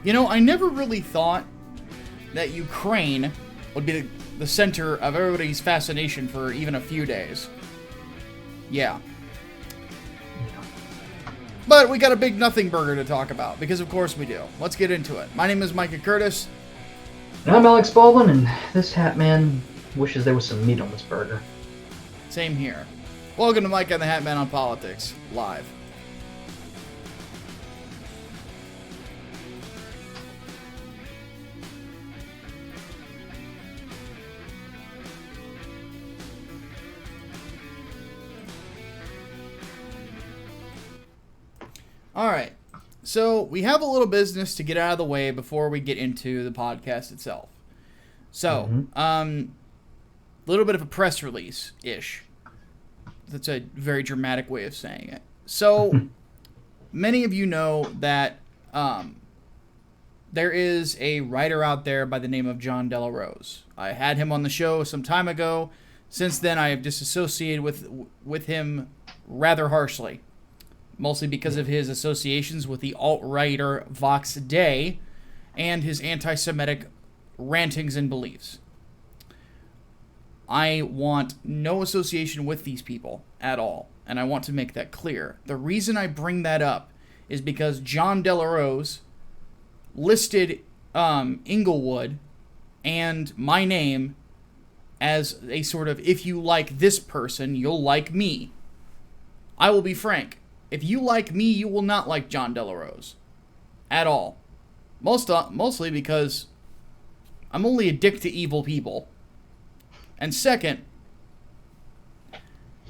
You know, I never really thought that Ukraine would be the center of everybody's fascination for even a few days. Yeah. But we got a big Nothingburger to talk about, because of course we do. Let's get into it. My name is Micah Curtis. And I'm Alex Baldwin, and this Hatman wishes there was some meat on this burger. Same here. Welcome to Micah and The Hatman on Politics, live. Alright, so we have a little business to get out of the way before we get into the podcast itself. So, little bit of a press release-ish. That's a very dramatic way of saying it. So, many of you know that there is a writer out there by the name of John Della Rose. I had him on the show some time ago. Since then, I have disassociated with him rather harshly. Mostly because of his associations with the alt-righter Vox Day and his anti-Semitic rantings and beliefs. I want no association with these people at all, and I want to make that clear. The reason I bring that up is because John Della Rose listed Englewood and my name as a sort of, if you like this person, you'll like me. I will be frank. If you like me, you will not like John Della Rose. At all. Mostly because I'm only a dick to evil people. And second,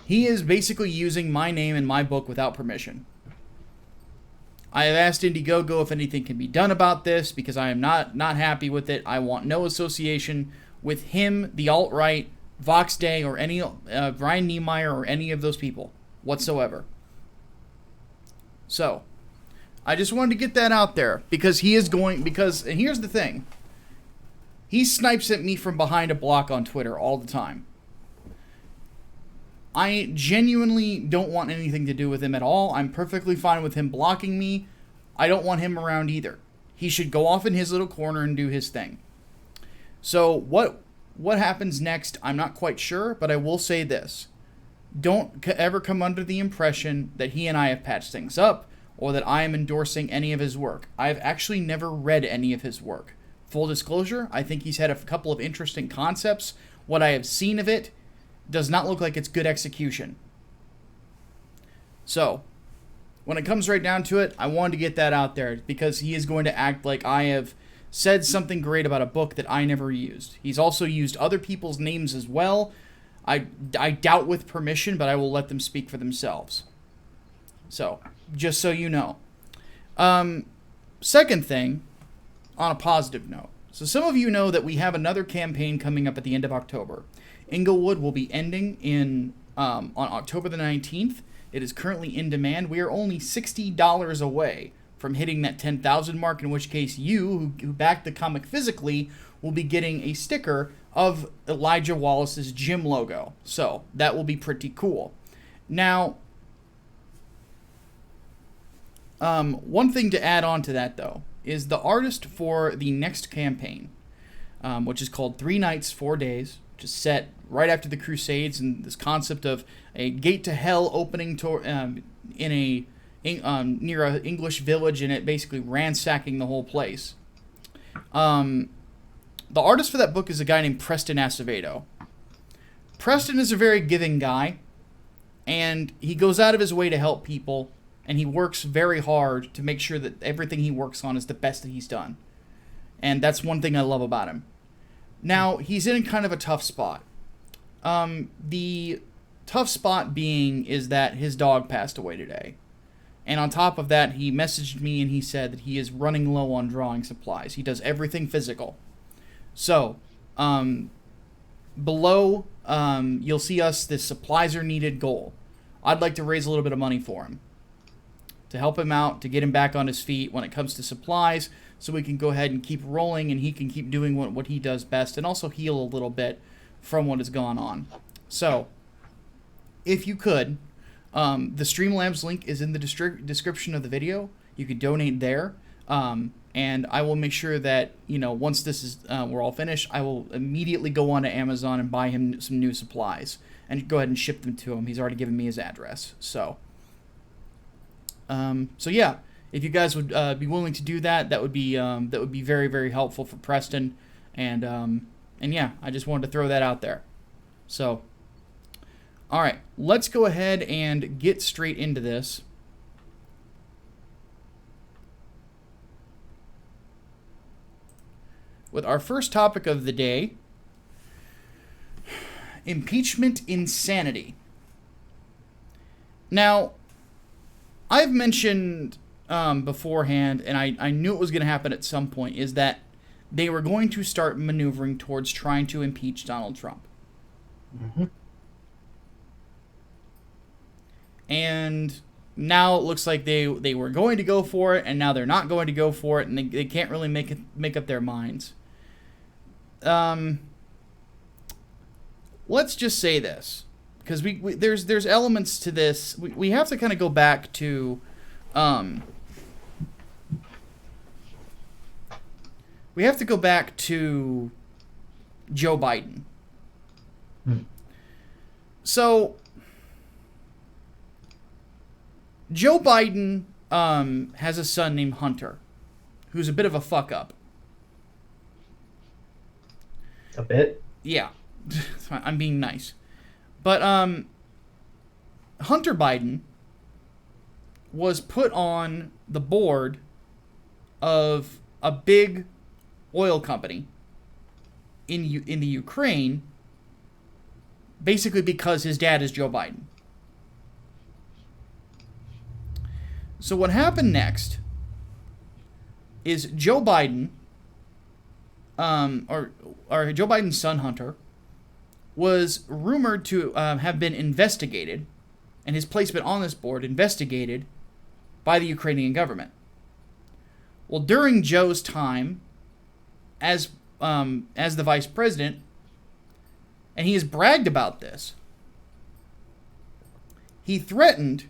he is basically using my name in my book without permission. I have asked Indiegogo if anything can be done about this because I am not happy with it. I want no association with him, the alt-right, Vox Day, or any Brian Niemeyer or any of those people whatsoever. So, I just wanted to get that out there because and here's the thing. He snipes at me from behind a block on Twitter all the time. I genuinely don't want anything to do with him at all. I'm perfectly fine with him blocking me. I don't want him around either. He should go off in his little corner and do his thing. So, what happens next, I'm not quite sure, but I will say this. Don't ever come under the impression that he and I have patched things up or that I am endorsing any of his work. I've actually never read any of his work. Full disclosure, I think he's had a couple of interesting concepts. What I have seen of it does not look like it's good execution. So, when it comes right down to it, I wanted to get that out there because he is going to act like I have said something great about a book that I never used. He's also used other people's names as well. I doubt with permission, but I will let them speak for themselves. So, just so you know. Second thing, on a positive note. So some of you know that we have another campaign coming up at the end of October. Englewood will be ending on October the 19th. It is currently in demand. We are only $60 away from hitting that 10,000 mark, in which case you, who backed the comic physically, will be getting a sticker of Elijah Wallace's gym logo. So, that will be pretty cool. Now, one thing to add on to that, though, is the artist for the next campaign, which is called 3 Nights, 4 Days, which is set right after the Crusades, and this concept of a gate to hell opening near an English village, and it basically ransacking the whole place. The artist for that book is a guy named Preston Acevedo. Preston is a very giving guy, and he goes out of his way to help people, and he works very hard to make sure that everything he works on is the best that he's done. And that's one thing I love about him. Now, he's in kind of a tough spot. The tough spot being is that his dog passed away today. And on top of that, he messaged me and he said that he is running low on drawing supplies. He does everything physical. So, below, you'll see us, the supplies are needed goal. I'd like to raise a little bit of money for him. To help him out, to get him back on his feet when it comes to supplies, so we can go ahead and keep rolling and he can keep doing what he does best and also heal a little bit from what has gone on. So, if you could, the Streamlabs link is in the description of the video. You could donate there. And I will make sure that, once this is we're all finished, I will immediately go on to Amazon and buy him some new supplies and go ahead and ship them to him. He's already given me his address. So yeah, if you guys would be willing to do that, that would be very, very helpful for Preston. And yeah, I just wanted to throw that out there. So, all right, let's go ahead and get straight into this. With our first topic of the day, impeachment insanity. Now, I've mentioned beforehand, and I knew it was going to happen at some point, is that they were going to start maneuvering towards trying to impeach Donald Trump. Mm-hmm. And now it looks like they were going to go for it, and now they're not going to go for it, and they can't really make up their minds. Let's just say this, because there's elements to this. We have to kind of go back to Joe Biden. So Joe Biden has a son named Hunter, who's a bit of a fuck up. A bit? Yeah. I'm being nice. But Hunter Biden was put on the board of a big oil company in the Ukraine, basically because his dad is Joe Biden. So what happened next is Joe Biden, or Joe Biden's son Hunter, was rumored to have been investigated, and his placement on this board investigated by the Ukrainian government. Well, during Joe's time as the vice president, and he has bragged about this, he threatened.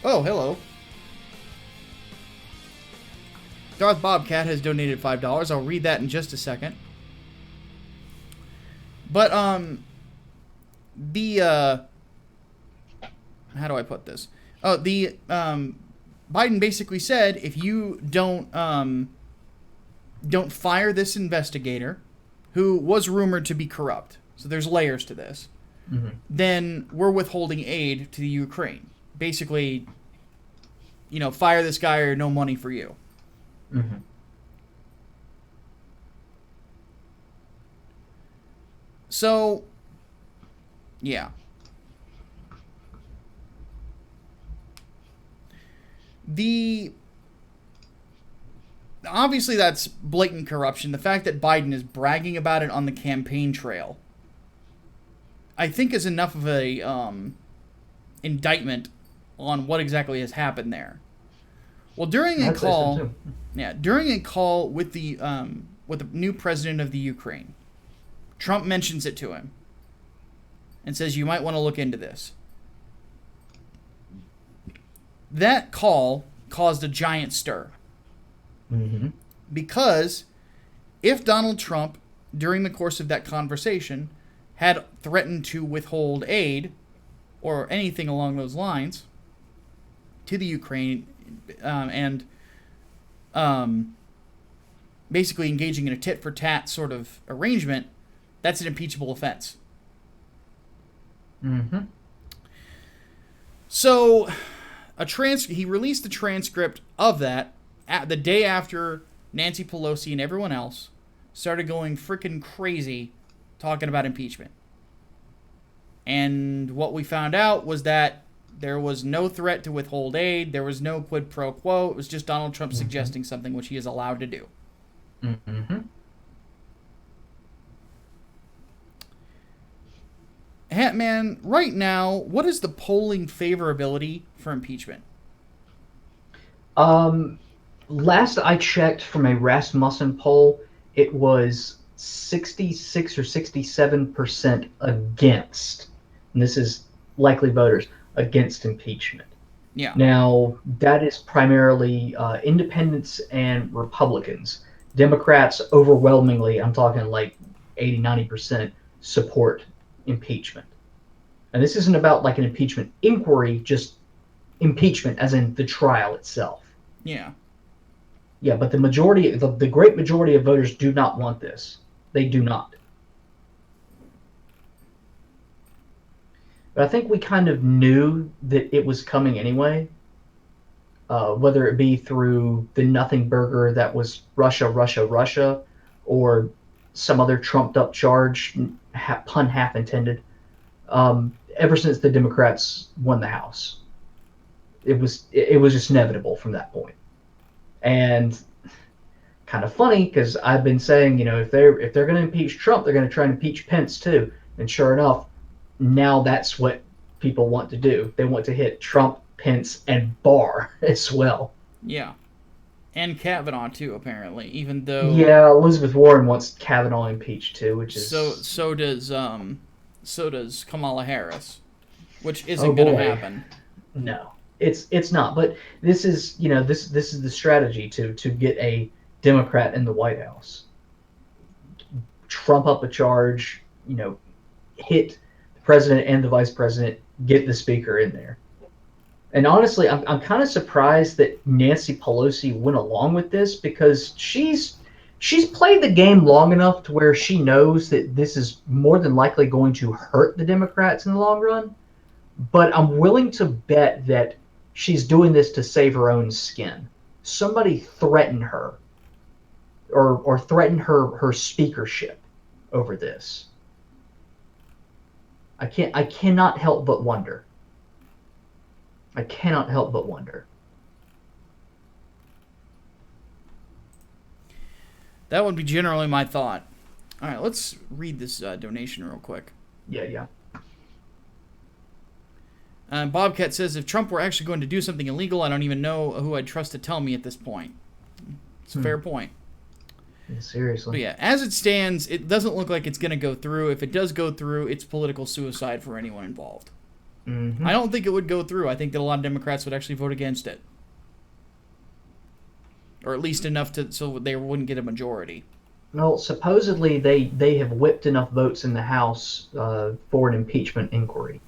Oh, hello. Darth Bobcat has donated $5. I'll read that in just a second. But, how do I put this? Oh, Biden basically said, if you don't fire this investigator, who was rumored to be corrupt, so there's layers to this, then we're withholding aid to the Ukraine. Basically, fire this guy or no money for you. Mm-hmm. So, yeah. Obviously that's blatant corruption. The fact that Biden is bragging about it on the campaign trail, I think, is enough of a indictment on what exactly has happened there. Well, during a call with the new president of the Ukraine, Trump mentions it to him and says, you might want to look into this. That call caused a giant stir. Mm-hmm. Because if Donald Trump, during the course of that conversation, had threatened to withhold aid or anything along those lines to the Ukraine, and basically engaging in a tit-for-tat sort of arrangement, that's an impeachable offense. Mm-hmm. So, he released the transcript of that the day after Nancy Pelosi and everyone else started going freaking crazy talking about impeachment. And what we found out was that there was no threat to withhold aid. There was no quid pro quo. It was just Donald Trump suggesting something, which he is allowed to do. Mm-hmm. Hatman, right now, what is the polling favorability for impeachment? Last I checked from a Rasmussen poll, it was 66 or 67% against, and this is likely voters, against impeachment. Yeah. Now, that is primarily independents and Republicans. Democrats overwhelmingly, I'm talking like 80-90%, support impeachment. And this isn't about like an impeachment inquiry, just impeachment as in the trial itself. Yeah. Yeah, but the great majority of voters do not want this. They do not. But I think we kind of knew that it was coming anyway. Whether it be through the Nothingburger that was Russia, Russia, Russia, or some other trumped up charge, pun half intended. Ever since the Democrats won the House, it was just inevitable from that point. And kind of funny because I've been saying, if they're going to impeach Trump, they're going to try and impeach Pence too. And sure enough, now that's what people want to do. They want to hit Trump, Pence, and Barr as well. Yeah. And Kavanaugh too, apparently. Even though Yeah, Elizabeth Warren wants Kavanaugh impeached too, which is so does Kamala Harris, which oh isn't going to boy, happen. no, it's not. But this is this is the strategy to get a Democrat in the White House, trump up a charge, hit the president and the vice president, get the speaker in there. And honestly, I'm kind of surprised that Nancy Pelosi went along with this because she's played the game long enough to where she knows that this is more than likely going to hurt the Democrats in the long run. But I'm willing to bet that she's doing this to save her own skin. Somebody threaten her or threaten her speakership over this. I cannot help but wonder. I cannot help but wonder. That would be generally my thought. All right, let's read this donation real quick. Yeah. Bobcat says, if Trump were actually going to do something illegal, I don't even know who I'd trust to tell me at this point. It's a fair point. Yeah, seriously. But yeah, as it stands, it doesn't look like it's going to go through. If it does go through, it's political suicide for anyone involved. Mm-hmm. I don't think it would go through. I think that a lot of Democrats would actually vote against it. Or at least enough so they wouldn't get a majority. Well, supposedly they have whipped enough votes in the House for an impeachment inquiry.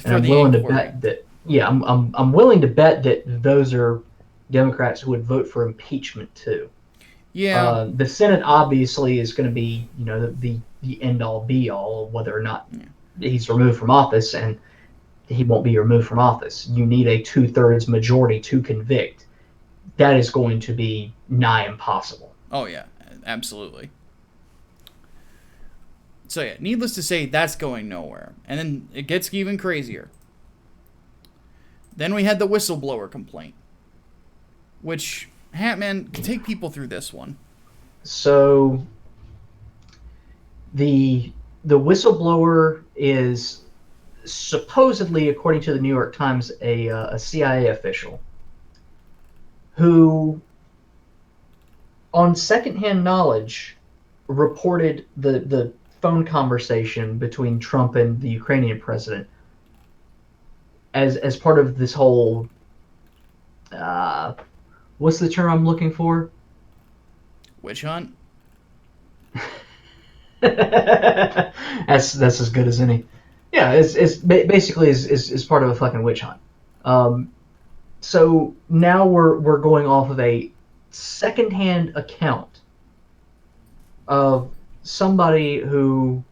And I'm willing to bet that. Yeah, I'm willing to bet that those are Democrats who would vote for impeachment too. Yeah. The Senate obviously is going to be, the end all be all, whether or not he's removed from office, and he won't be removed from office. You need a 2/3 majority to convict. That is going to be nigh impossible. Oh yeah, absolutely. So yeah, needless to say, that's going nowhere. And then it gets even crazier. Then we had the whistleblower complaint, which, Hatman, can take people through this one. So the whistleblower is supposedly, according to the New York Times, a CIA official who, on secondhand knowledge, reported the phone conversation between Trump and the Ukrainian president as part of this whole what's the term I'm looking for? Witch hunt? That's as good as any. Yeah, it's basically is part of a fucking witch hunt. So now we're going off of a secondhand account of somebody who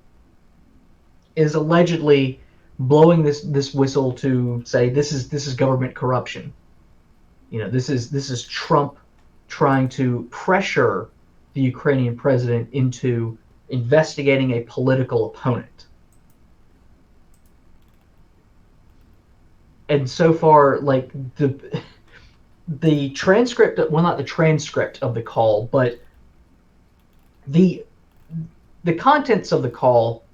is allegedly blowing this whistle to say this is government corruption. This is Trump trying to pressure the Ukrainian president into investigating a political opponent. And so far, like the transcript, well, not the transcript of the call, but the contents of the call,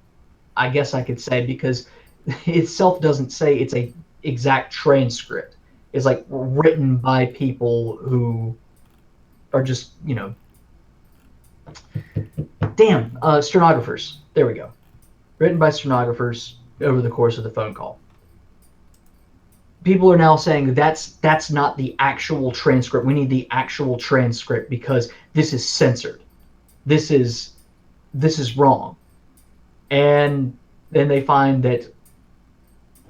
I guess I could say, because itself doesn't say it's a exact transcript. It's like written by people who are just, stenographers. There we go. Written by stenographers over the course of the phone call. people are now saying that's not the actual transcript. We need the actual transcript because this is censored. This is wrong. And then they find that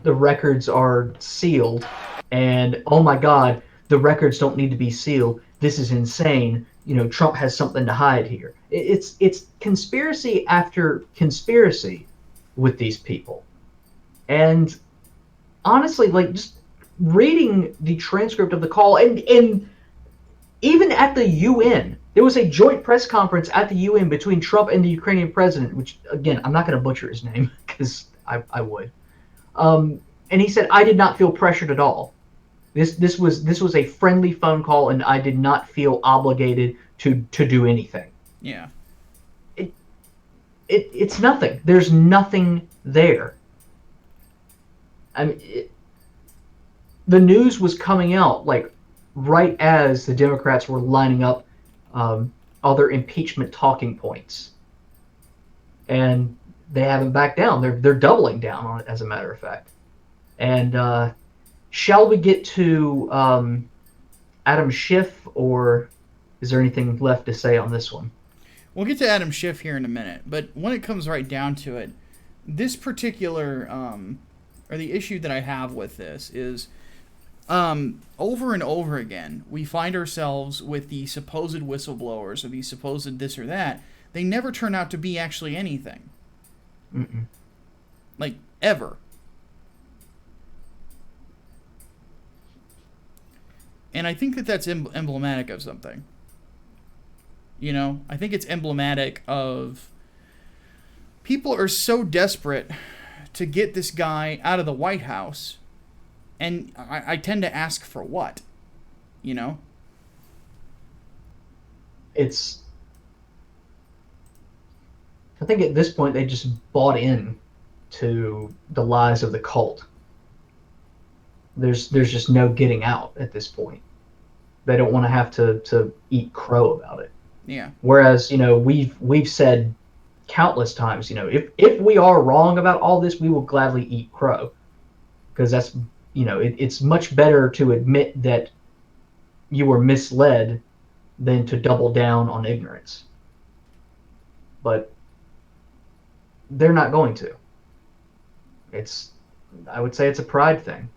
the records are sealed, and oh my God, the records don't need to be sealed. This is insane. Trump has something to hide here. It's conspiracy after conspiracy with these people. And honestly, like, just reading the transcript of the call, and even at the UN, there was a joint press conference at the UN between Trump and the Ukrainian president, which, again, I'm not going to butcher his name because I would. And he said, I did not feel pressured at all. This was a friendly phone call, and I did not feel obligated to do anything. Yeah. It's nothing. There's nothing there. I mean, the news was coming out like right as the Democrats were lining up all their impeachment talking points, and they haven't backed down. They're doubling down on it, as a matter of fact. And shall we get to Adam Schiff, or is there anything left to say on this one? We'll get to Adam Schiff here in a minute, but when it comes right down to it, this particular or the issue that I have with this is over and over again we find ourselves with the supposed whistleblowers or the supposed this or that. They never turn out to be actually anything. Mm-mm. Like, ever. And I think that that's emblematic of something. I think it's emblematic of people are so desperate to get this guy out of the White House, and I tend to ask for what? It's... I think at this point they just bought in to the lies of the cult. There's just no getting out at this point. They don't want to have to eat crow about it. Yeah. Whereas, we've said countless times, if we are wrong about all this, we will gladly eat crow. Because that's, it's much better to admit that you were misled than to double down on ignorance. But they're not going to. I would say it's a pride thing.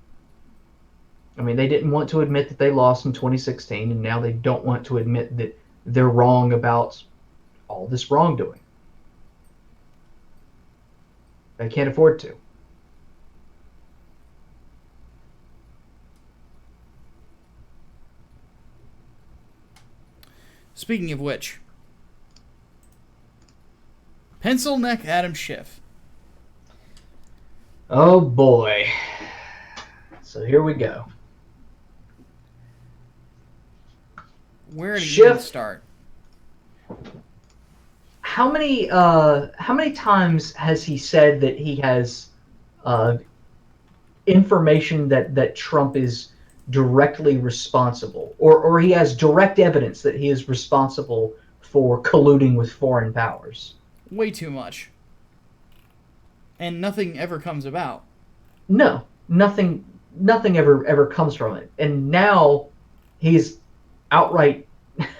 I mean, they didn't want to admit that they lost in 2016, and now they don't want to admit that they're wrong about all this wrongdoing. They can't afford to. Speaking of which, pencil neck Adam Schiff. Oh boy. So here we go. Where do you Schiff, start? How many times has he said that he has information that Trump is directly responsible, or he has direct evidence that he is responsible for colluding with foreign powers? Way too much. And nothing ever comes about. No, nothing ever comes from it. And now he's outright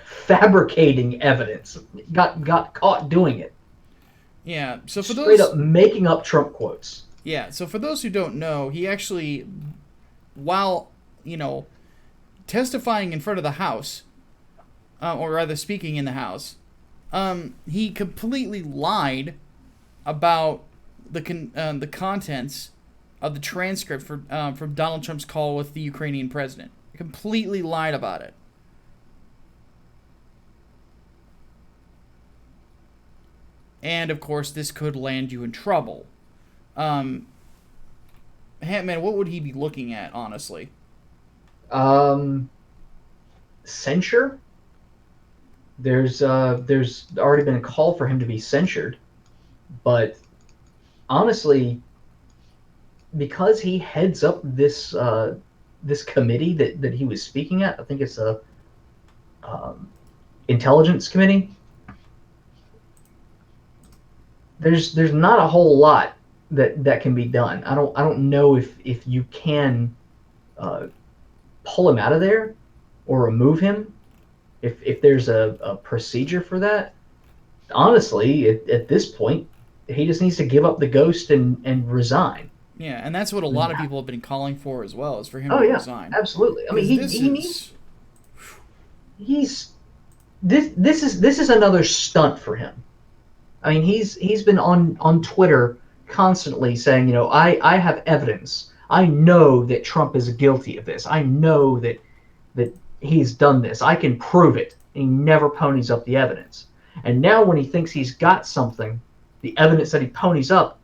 fabricating evidence. Got caught doing it. Yeah, so for straight those up making up Trump quotes. Yeah, so for those who don't know, he actually, while testifying in front of the House, or rather speaking in the House, he completely lied about the contents of the transcript from Donald Trump's call with the Ukrainian president. He completely lied about it. And, of course, this could land you in trouble. Hatman, what would he be looking at, honestly? Censure? There's already been a call for him to be censured. But, honestly, because he heads up this this committee that he was speaking at, I think it's a intelligence committee, there's not a whole lot that can be done. I don't know if you can uh, pull him out of there or remove him, if there's a procedure for that, honestly, at this point, he just needs to give up the ghost and resign. Yeah, and that's what a lot of people have been calling for as well, is for him Oh to yeah, resign. absolutely. I mean, Because he needs. This is another stunt for him. I mean, he's been on Twitter constantly saying, I have evidence. I know that Trump is guilty of this. I know that he's done this. I can prove it. And he never ponies up the evidence. And now when he thinks he's got something, the evidence that he ponies up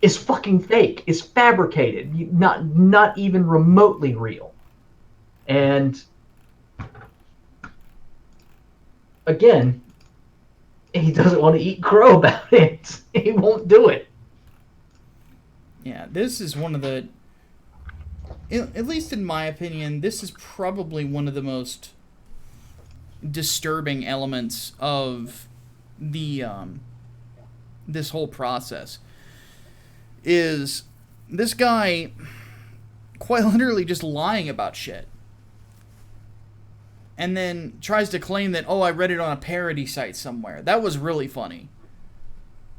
is fucking fake. Is fabricated. Not even remotely real. And again, he doesn't want to eat crow about it. He won't do it. Yeah, this is one of the, at least in my opinion, this is probably one of the most disturbing elements of the this whole process. Is this guy quite literally just lying about shit, and then tries to claim that, oh, I read it on a parody site somewhere. That was really funny.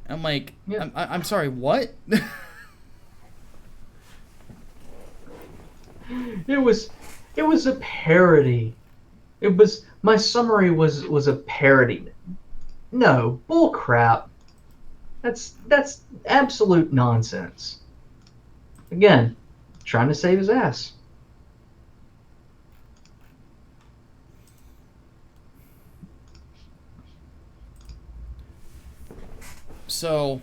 I'm like, yeah. I'm sorry, what? It was a parody. My summary was a parody. No, bull crap. That's absolute nonsense. Again, trying to save his ass. So,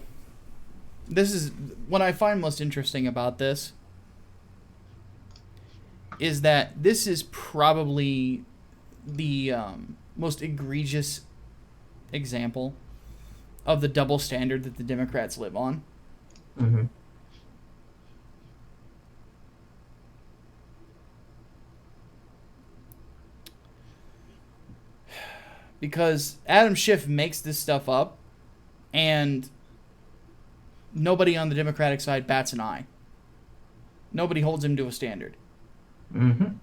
this is what I find most interesting about this, is that this is probably the most egregious example of the double standard that the Democrats live on. Mm-hmm. Because Adam Schiff makes this stuff up, and nobody on the Democratic side bats an eye. Nobody holds him to a standard. Mm-hmm.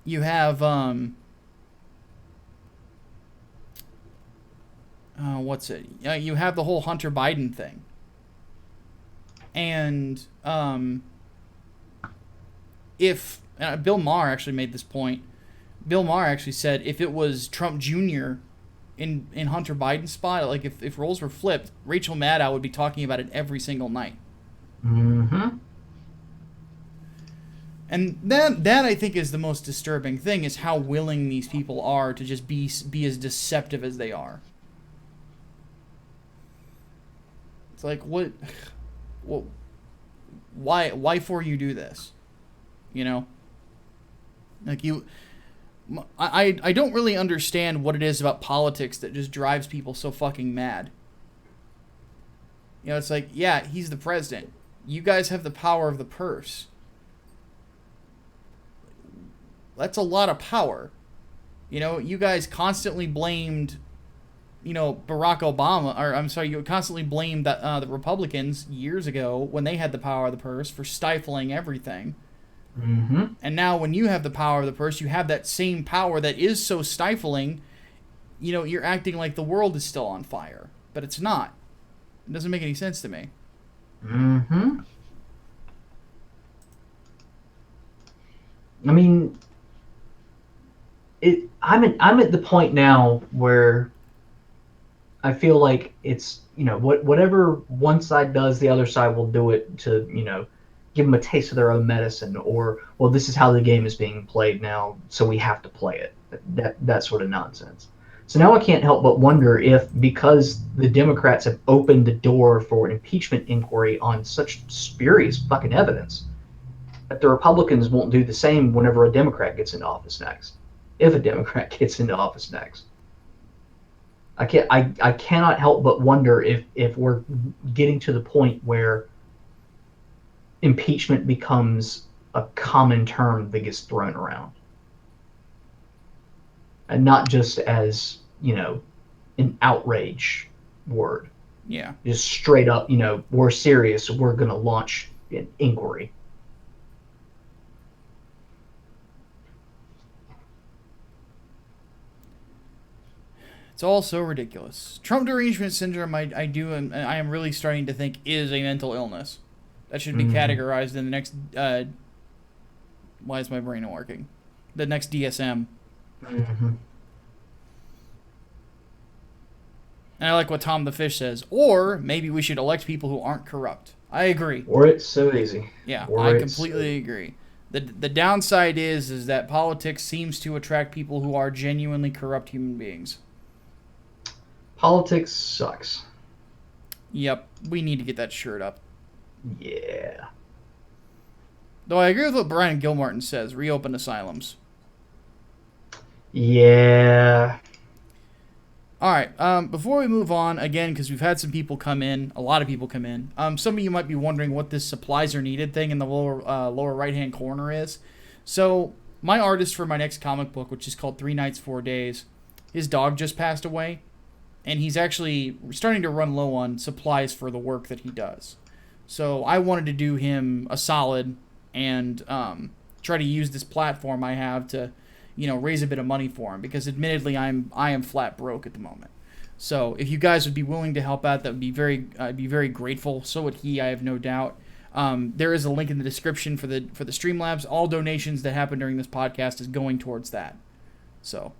You have what's it? You have the whole Hunter Biden thing, and if Bill Maher actually made this point. Bill Maher actually said if it was Trump Jr. in Hunter Biden's spot, like if roles were flipped, Rachel Maddow would be talking about it every single night. Mm-hmm. And that I think is the most disturbing thing, is how willing these people are to just be as deceptive as they are. It's like, what why for you do this? You know? Like I don't really understand what it is about politics that just drives people so fucking mad. You know, it's like, yeah, he's the president. You guys have the power of the purse. That's a lot of power. You know, you guys constantly blamed, Barack Obama, or I'm sorry, you constantly blamed the Republicans years ago when they had the power of the purse for stifling everything. Mm-hmm. And now when you have the power of the purse, you have that same power that is so stifling, you're acting like the world is still on fire. But it's not. It doesn't make any sense to me. Mm-hmm. I mean, I'm at the point now where I feel like it's, whatever one side does, the other side will do it to, give them a taste of their own medicine, or, well, this is how the game is being played now, so we have to play it. That sort of nonsense. So now I can't help but wonder if, because the Democrats have opened the door for an impeachment inquiry on such spurious fucking evidence, that the Republicans won't do the same whenever a Democrat gets into office next. If a Democrat gets into office next. I cannot help but wonder if we're getting to the point where impeachment becomes a common term that gets thrown around. And not just as, an outrage word. Yeah. Just straight up, we're serious, we're going to launch an inquiry. It's all so ridiculous. Trump derangement syndrome, I am really starting to think is a mental illness. That should be categorized in the next, why is my brain not working? The next DSM. And I like what Tom the Fish says. Or maybe we should elect people who aren't corrupt. I agree. Or it's so easy. Yeah, I completely agree. The downside is that politics seems to attract people who are genuinely corrupt human beings. Politics sucks. Yep, we need to get that shirt up. Yeah. Though I agree with what Brian Gilmartin says. Reopen asylums. Yeah. All right. Before we move on, again, because we've had some people come in, a lot of people come in. Some of you might be wondering what this supplies are needed thing in the lower right-hand corner is. So my artist for my next comic book, which is called 3 Nights, 4 Days, his dog just passed away, and he's actually starting to run low on supplies for the work that he does. So I wanted to do him a solid and try to use this platform I have to, raise a bit of money for him, because admittedly I am flat broke at the moment. So if you guys would be willing to help out, that would be I'd be very grateful. So would he, I have no doubt. There is a link in the description for the Streamlabs. All donations that happen during this podcast is going towards that. So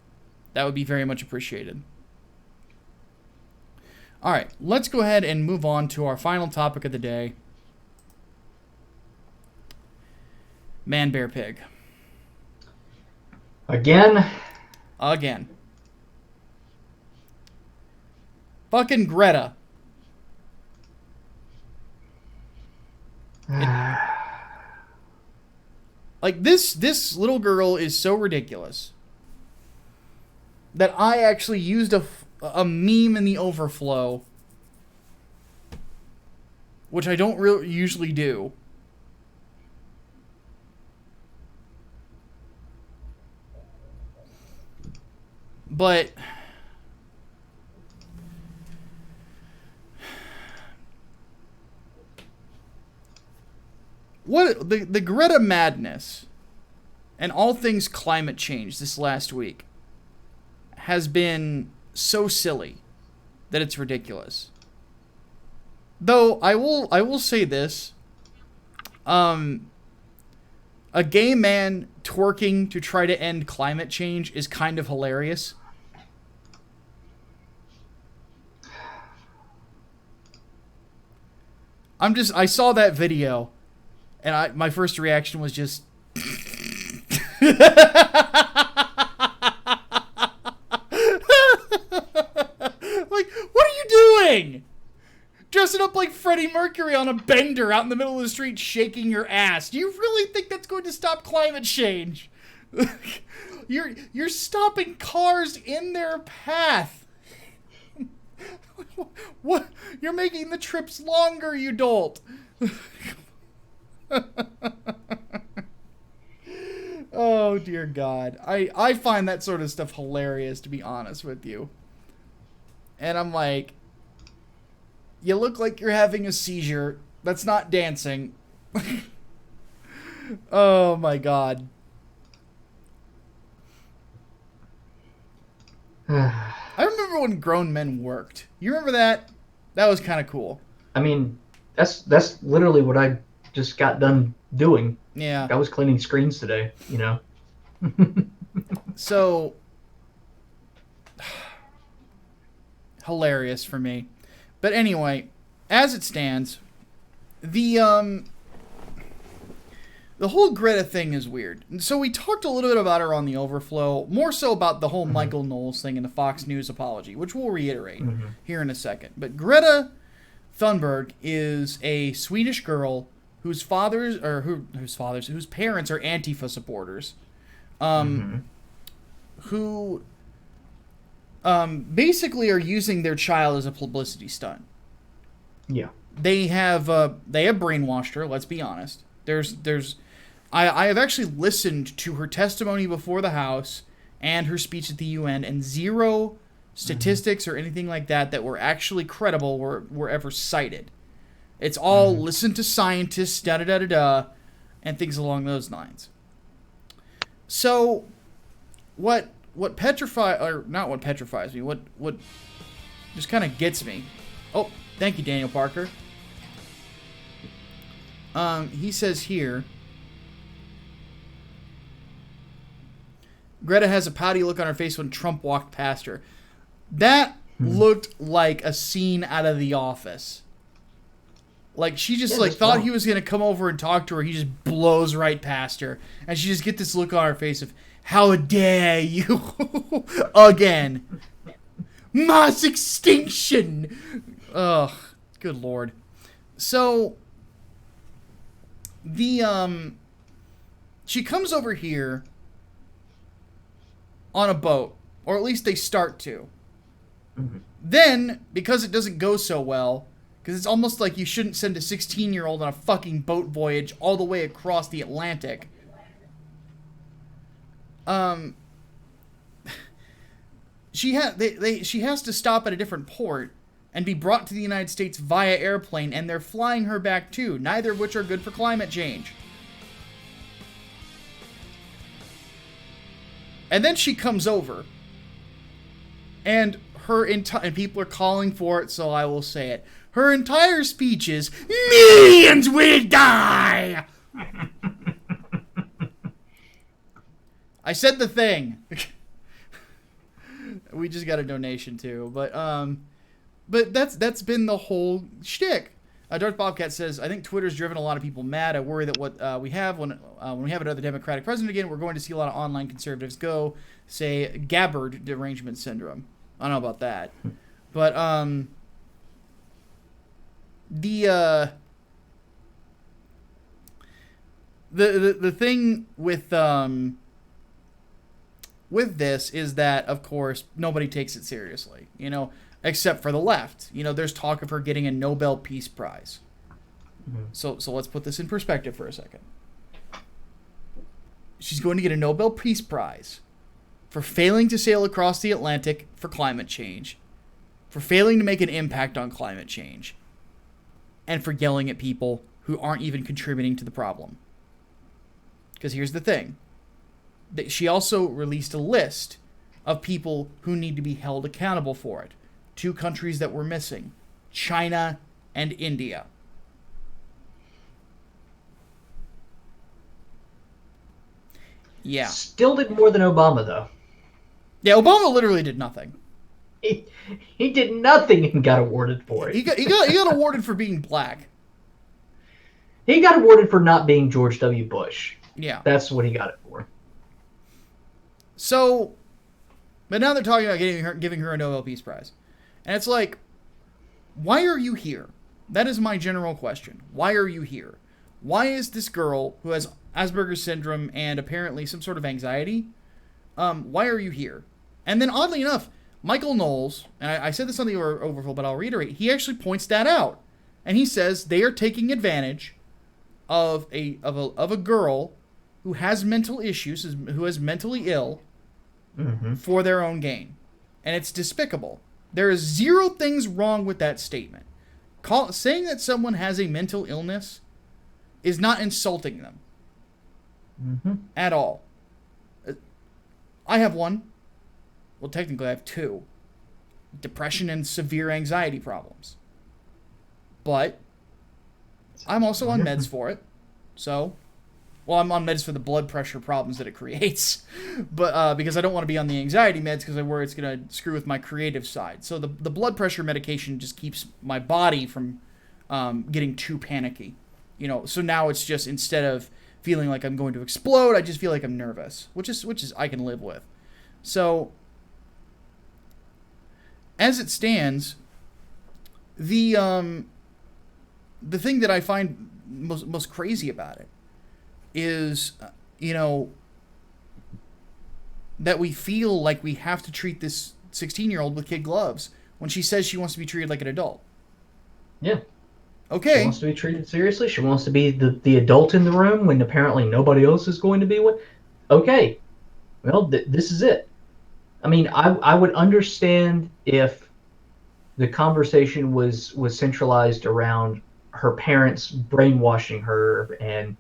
that would be very much appreciated. All right, let's go ahead and move on to our final topic of the day. Man, bear, pig. Again. Fucking Greta. Like, this little girl is so ridiculous that I actually used a meme in the overflow, which I don't usually do. But what the Greta madness and all things climate change this last week has been so silly that it's ridiculous. Though I will say this, a gay man twerking to try to end climate change is kind of hilarious. I saw that video, and my first reaction was just... Like, what are you doing? Dressing up like Freddie Mercury on a bender out in the middle of the street shaking your ass. Do you really think that's going to stop climate change? You're stopping cars in their path. What? You're making the trips longer, you dolt. Oh, dear God. I find that sort of stuff hilarious, to be honest with you. And I'm like, you look like you're having a seizure. That's not dancing. Oh, my God. I remember when grown men worked. You remember that? That was kind of cool. I mean, that's literally what I just got done doing. Yeah. I was cleaning screens today, So, hilarious for me. But anyway, as it stands, the whole Greta thing is weird. So we talked a little bit about her on the overflow, more so about the whole Michael Knowles thing and the Fox News apology, which we'll reiterate here in a second. But Greta Thunberg is a Swedish girl whose parents are Antifa supporters, who basically are using their child as a publicity stunt. Yeah. They have brainwashed her, let's be honest. I have actually listened to her testimony before the House and her speech at the UN, and zero statistics or anything like that were actually credible were ever cited. It's all listen to scientists, and things along those lines. So, what what petrifies, or not what petrifies me, what just kind of gets me. Oh, thank you, Daniel Parker. He says here, Greta has a pouty look on her face when Trump walked past her. That looked like a scene out of The Office. Like, she just thought he was going to come over and talk to her. He just blows right past her. And she just get this look on her face of, how dare you? Again. Mass extinction. Ugh. Good Lord. So, she comes over here on a boat. Or at least they start to. Mm-hmm. Then, because it doesn't go so well, because it's almost like you shouldn't send a 16-year-old on a fucking boat voyage all the way across the Atlantic. She has to stop at a different port and be brought to the United States via airplane, and they're flying her back too, neither of which are good for climate change. And then she comes over, and and people are calling for it, so I will say it. Her entire speech is, millions will die! I said the thing. We just got a donation too, but that's been the whole shtick. Darth Bobcat says, I think Twitter's driven a lot of people mad. I worry that what we have when we have another Democratic president again, we're going to see a lot of online conservatives go, say, Gabbard derangement syndrome. I don't know about that, but the thing with this is that, of course, nobody takes it seriously, except for the left. There's talk of her getting a Nobel Peace Prize. Mm-hmm. So let's put this in perspective for a second. She's going to get a Nobel Peace Prize for failing to sail across the Atlantic for climate change, for failing to make an impact on climate change, and for yelling at people who aren't even contributing to the problem. Because here's the thing. She also released a list of people who need to be held accountable for it. 2 countries that were missing, China and India. Yeah. Still did more than Obama, though. Yeah, Obama literally did nothing. He did nothing and got awarded for it. He got awarded for being black. He got awarded for not being George W. Bush. Yeah. That's what he got it for. So, but now they're talking about giving her a Nobel Peace Prize. And it's like, why are you here? That is my general question. Why are you here? Why is this girl who has Asperger's syndrome and apparently some sort of anxiety, why are you here? And then oddly enough, Michael Knowles, and I said this on the Overflow, but I'll reiterate, he actually points that out. And he says they are taking advantage of a girl who has mental issues, who is mentally ill, mm-hmm. for their own gain. And it's despicable. There is 0 things wrong with that statement. Saying that someone has a mental illness is not insulting them. Mm-hmm. At all. I have one. Well, technically I have 2. Depression and severe anxiety problems. But I'm also on meds for it. So, well, I'm on meds for the blood pressure problems that it creates. But because I don't want to be on the anxiety meds because I worry it's going to screw with my creative side. So the blood pressure medication just keeps my body from getting too panicky. So now it's just, instead of feeling like I'm going to explode, I just feel like I'm nervous, which is I can live with. So as it stands, the thing that I find most crazy about it is, that we feel like we have to treat this 16-year-old with kid gloves when she says she wants to be treated like an adult. Yeah. Okay. She wants to be treated seriously. She wants to be the adult in the room when apparently nobody else is going to be with. Okay. Well, this is it. I mean, I would understand if the conversation was centralized around her parents brainwashing her and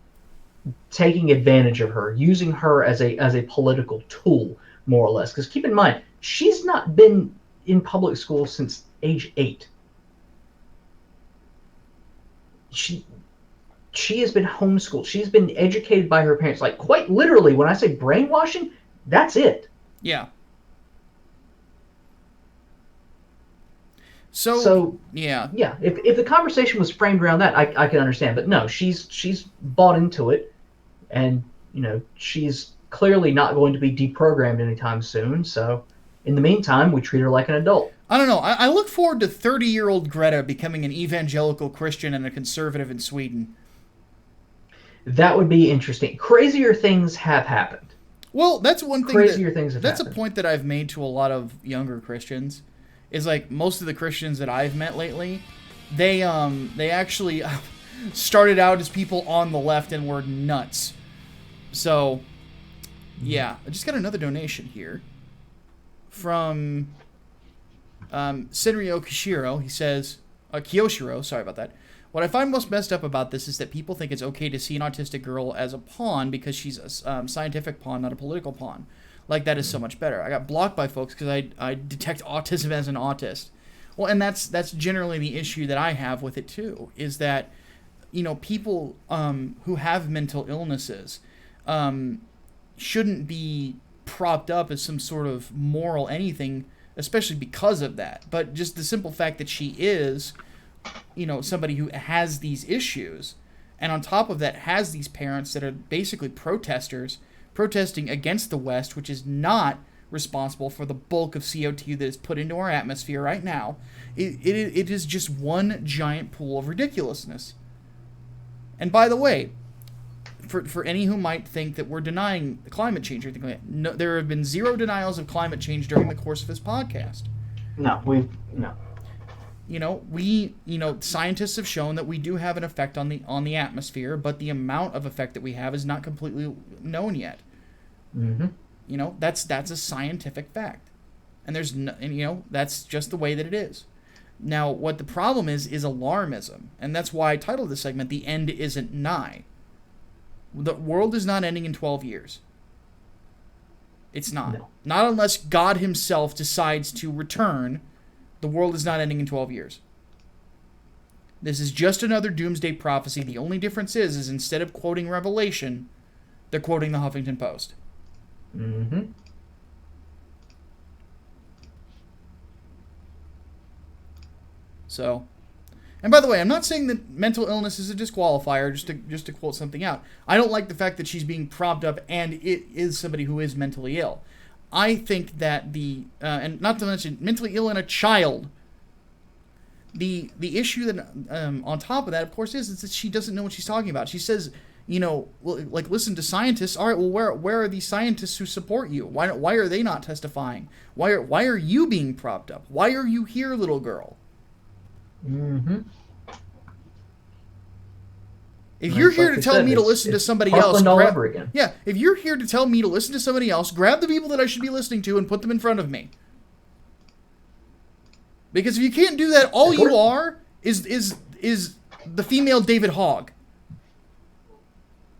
taking advantage of her, using her as a political tool more or less. Because keep in mind, she's not been in public school since age 8. She has been homeschooled. She's been educated by her parents. Like, quite literally, when I say brainwashing, that's it. Yeah. Yeah. If the conversation was framed around that, I can understand. But no, she's bought into it, and she's clearly not going to be deprogrammed anytime soon. So, in the meantime, we treat her like an adult. I don't know. I look forward to 30-year-old Greta becoming an evangelical Christian and a conservative in Sweden. That would be interesting. Crazier things have happened. Well, that's one thing. Crazier things have happened. That's a point that I've made to a lot of younger Christians. Is like most of the Christians that I've met lately, they actually started out as people on the left and were nuts. So, yeah, I just got another donation here from Senryo Kishiro. He says, Kiyoshiro, sorry about that. What I find most messed up about this is that people think it's okay to see an autistic girl as a pawn because she's a scientific pawn, not a political pawn. Like, that is so much better. I got blocked by folks because I detect autism as an autist. Well, and that's generally the issue that I have with it, too, is that, people who have mental illnesses shouldn't be propped up as some sort of moral anything, especially because of that. But just the simple fact that she is, somebody who has these issues, and on top of that has these parents that are basically protesting against the West, which is not responsible for the bulk of CO2 that is put into our atmosphere right now. It is just one giant pool of ridiculousness. And by the way, for any who might think that we're denying climate change or anything like that, no, there have been zero denials of climate change during the course of this podcast. No. Scientists have shown that we do have an effect on the atmosphere, but the amount of effect that we have is not completely known yet. Mm-hmm. That's a scientific fact, and that's just the way that it is. Now, what the problem is alarmism, and that's why I titled this segment "The End Isn't Nigh." The world is not ending in 12 years. It's not. No. Not unless God Himself decides to return. The world is not ending in 12 years. This is just another doomsday prophecy. The only difference is instead of quoting Revelation, they're quoting the Huffington Post. Mm-hmm. So, and by the way, I'm not saying that mental illness is a disqualifier, just to quote something out. I don't like the fact that she's being propped up and it is somebody who is mentally ill. I think that and not to mention mentally ill in a child, the issue that on top of that, of course, is that she doesn't know what she's talking about. She says, listen to scientists. All right, well, where are these scientists who support you? Why are they not testifying? Why are you being propped up? Why are you here, little girl? Mm-hmm. If you're here to tell me to listen to somebody else, if you're here to tell me to listen to somebody else, grab the people that I should be listening to and put them in front of me. Because if you can't do that, all you are is the female David Hogg.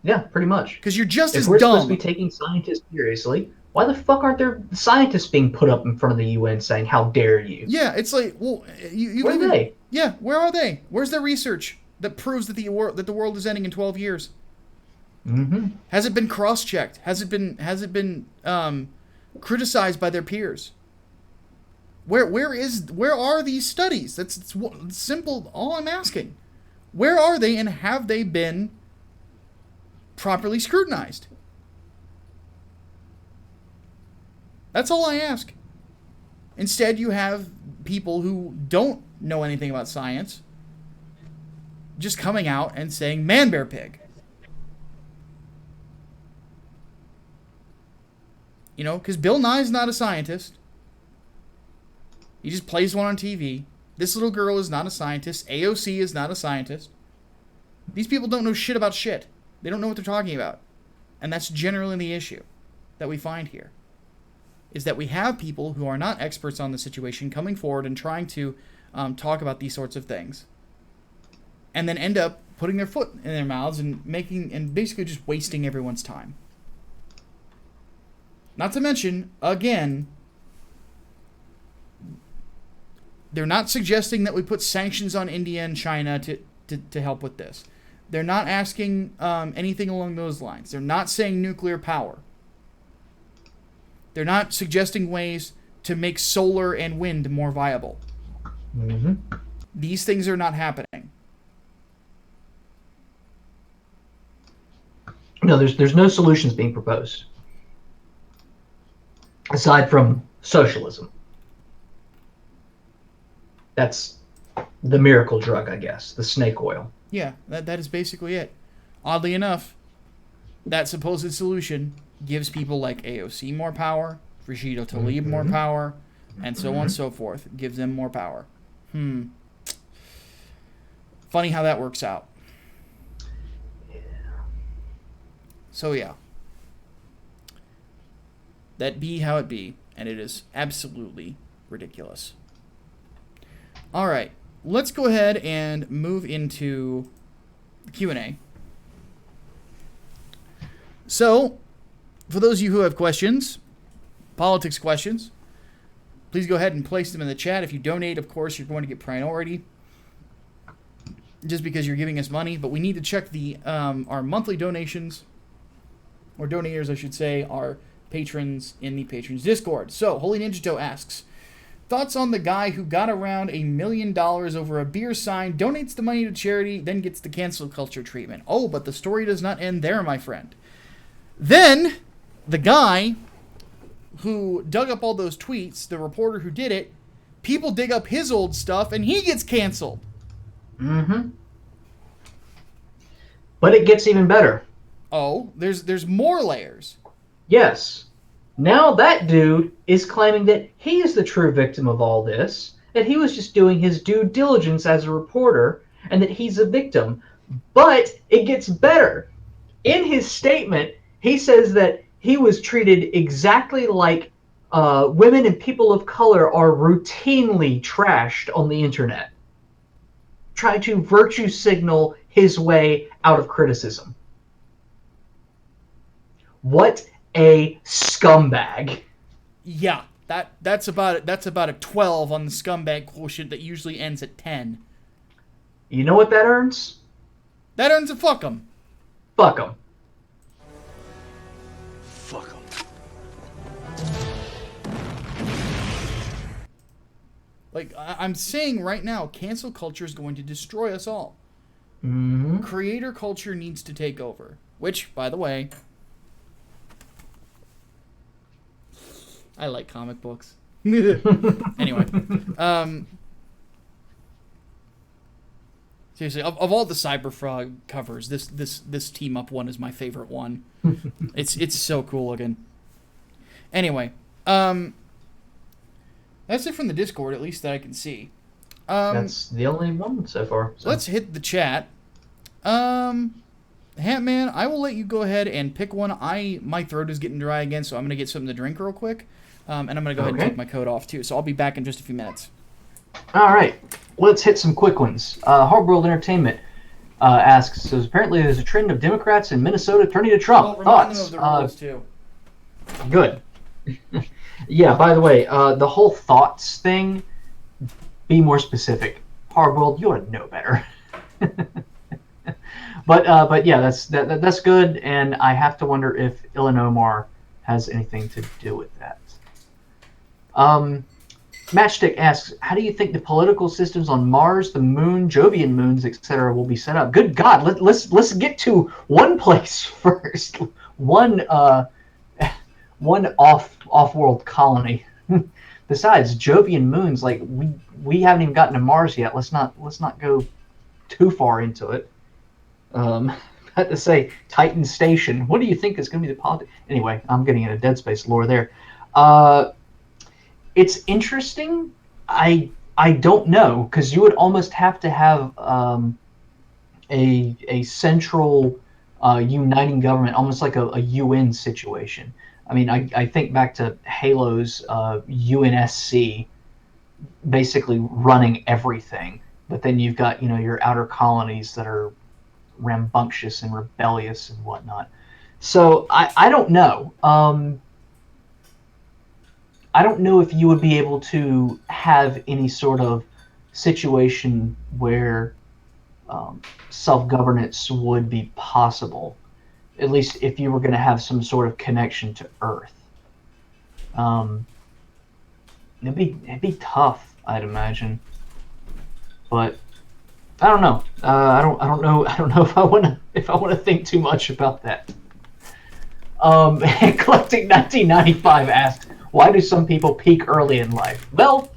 Yeah, pretty much. Because you're just as dumb. If we're supposed to be taking scientists seriously, why the fuck aren't there scientists being put up in front of the UN saying, "How dare you"? Yeah, it's like, well, where are they? Yeah, where are they? Where's their research that proves that the world is ending in 12 years? Mm-hmm. Has it been cross-checked? Has it been criticized by their peers? Where are these studies? That's simple. All I'm asking. Where are they, and have they been properly scrutinized? That's all I ask. Instead, you have people who don't know anything about science just coming out and saying "man, bear, pig." Because Bill Nye's not a scientist. He just plays one on TV. This little girl is not a scientist. AOC is not a scientist. These people don't know shit about shit. They don't know what they're talking about. And that's generally the issue that we find here. Is that we have people who are not experts on the situation coming forward and trying to talk about these sorts of things. And then end up putting their foot in their mouths and basically just wasting everyone's time. Not to mention, again, they're not suggesting that we put sanctions on India and China to help with this. They're not asking anything along those lines. They're not saying nuclear power. They're not suggesting ways to make solar and wind more viable. Mm-hmm. These things are not happening. No, there's no solutions being proposed aside from socialism. That's the miracle drug, I guess, the snake oil. Yeah, that is basically it. Oddly enough, that supposed solution gives people like AOC more power, Rashida Tlaib more power, and so on and so forth. Gives them more power. Funny how that works out. Yeah. So yeah. That be how it be, and it is absolutely ridiculous. All right, let's go ahead and move into Q&A. So, for those of you who have questions, politics questions, please go ahead and place them in the chat. If you donate, of course, you're going to get priority just because you're giving us money. But we need to check the our monthly donations, or donators, I should say, are patrons in the Patrons Discord. So, Holy Ninja Toe asks, thoughts on the guy who got around $1 million over a beer sign, donates the money to charity, then gets the cancel culture treatment? Oh, but the story does not end there, my friend. Then, the guy who dug up all those tweets, the reporter who did it, people dig up his old stuff, and he gets canceled. Mm-hmm. But it gets even better. Oh, there's more layers. Yes. Now that dude is claiming that he is the true victim of all this, that he was just doing his due diligence as a reporter, and that he's a victim. But it gets better. In his statement, he says that he was treated exactly like women and people of color are routinely trashed on the internet. Try to virtue signal his way out of criticism. What a scumbag. Yeah, that's about a 12 on the scumbag quotient that usually ends at 10. You know what that earns? That earns a fuck 'em. Fuck him. Fuck 'em. Like, I'm saying right now, cancel culture is going to destroy us all. Mm-hmm. Creator culture needs to take over. Which, by the way, I like comic books. Anyway. Seriously, of all the Cyberfrog covers, this team up one is my favorite one. It's so cool looking. Anyway, that's it from the Discord, at least that I can see. That's the only one so far. So. Let's hit the chat. Hatman, I will let you go ahead and pick one. My throat is getting dry again, so I'm gonna get something to drink real quick, and I'm gonna go ahead and take my coat off too. So I'll be back in just a few minutes. All right, let's hit some quick ones. Hardworld Entertainment asks, so apparently there's a trend of Democrats in Minnesota turning to Trump. Remind them Thoughts? of the rules too. Good. Yeah, by the way, the whole thoughts thing, be more specific. Hardworld, you ought to know better. But yeah, that's good, and I have to wonder if Illinois has anything to do with that. Matchstick asks, how do you think the political systems on Mars, the Moon, Jovian moons, etc., will be set up? Good God, let's get to one place first. One off-world colony. Besides Jovian moons, like we haven't even gotten to Mars yet. Let's not go too far into it. I had to say Titan Station. What do you think is going to be the politics? Anyway, I'm getting into Dead Space lore there. It's interesting. I don't know, because you would almost have to have a central uniting government, almost like a UN situation. I mean, I think back to Halo's UNSC basically running everything, but then you've got your outer colonies that are rambunctious and rebellious and whatnot. So I don't know. I don't know if you would be able to have any sort of situation where self-governance would be possible, at least if you were going to have some sort of connection to Earth. It'd be tough, I'd imagine. But I don't know. I don't know. I don't know if I want to think too much about that. Eclectic 1995 asked, "Why do some people peak early in life?" Well,